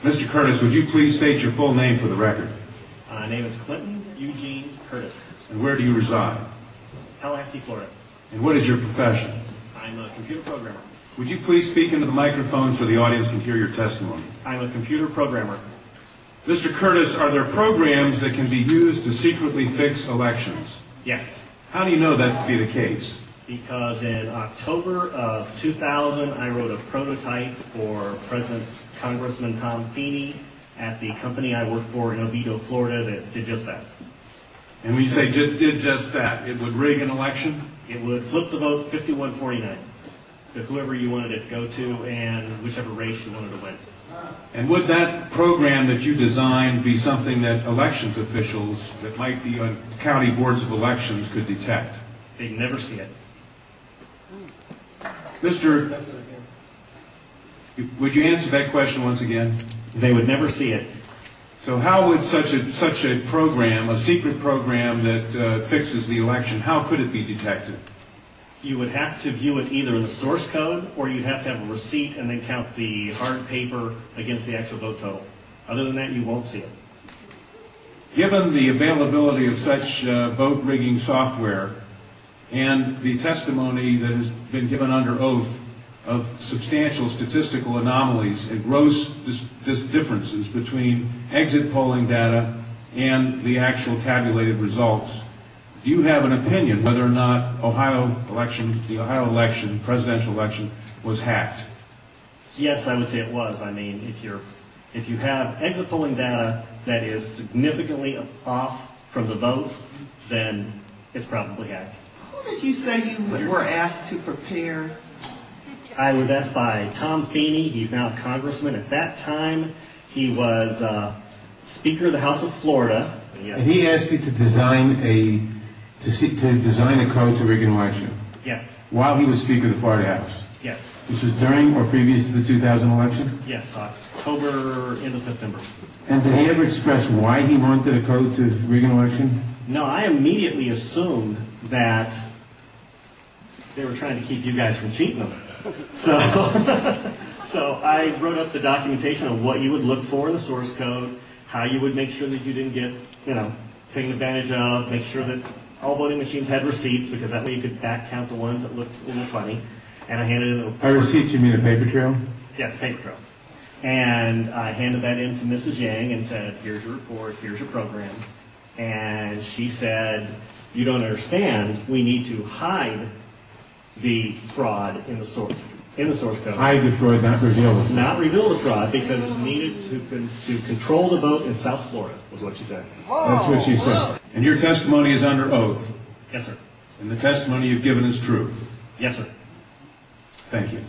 Mr. Curtis, would you please state your full name for the record? My name is Clinton Eugene Curtis. And where do you reside? Tallahassee, Florida. And what is your profession? I'm a computer programmer. Would you please speak into the microphone so the audience can hear your testimony? I'm a computer programmer. Mr. Curtis, are there programs that can be used to secretly fix elections? Yes. How do you know that to be the case? Because in October of 2000, I wrote a prototype for President Congressman Tom Feeney at the company I work for in Oviedo, Florida, that did just that. And when you say did just that, it would rig an election? It would flip the vote 51-49 to whoever you wanted it to go to and whichever race you wanted to win. And would that program that you designed be something that elections officials that might be on county boards of elections could detect? They'd never see it. Mr. Would you answer that question once again? They would never see it. So how would such a program, a secret program that fixes the election, how could it be detected? You would have to view it either in the source code, or you'd have to have a receipt and then count the hard paper against the actual vote total. Other than that, you won't see it. Given the availability of such vote rigging software and the testimony that has been given under oath of substantial statistical anomalies and gross differences between exit polling data and the actual tabulated results, do you have an opinion whether or not the Ohio election, presidential election, was hacked? Yes, I would say it was. I mean, if you have exit polling data that is significantly off from the vote, then it's probably hacked. Who did you say you were asked to prepare? I was asked by Tom Feeney. He's now a congressman. At that time, he was Speaker of the House of Florida. And he asked you to design a code to rig an election. Yes. While he was Speaker of the Florida House. Yes. This was during or previous to the 2000 election? Yes, October into September. And did he ever express why he wanted a code to rig an election? No, I immediately assumed that they were trying to keep you guys from cheating them. So I wrote up the documentation of what you would look for in the source code, how you would make sure that you didn't get, taken advantage of, make sure that all voting machines had receipts, because that way you could back count the ones that looked a little funny. And I handed it. By receipts, you mean a paper trail? Yes, paper trail. And I handed that in to Mrs. Yang and said, here's your report, here's your program. And she said, you don't understand, we need to hide the fraud in the source code. Hide the fraud, not reveal the fraud. Not reveal the fraud, because it's needed to control the vote in South Florida, was what she said. That's what she said. And your testimony is under oath? Yes, sir. And the testimony you've given is true? Yes, sir. Thank you.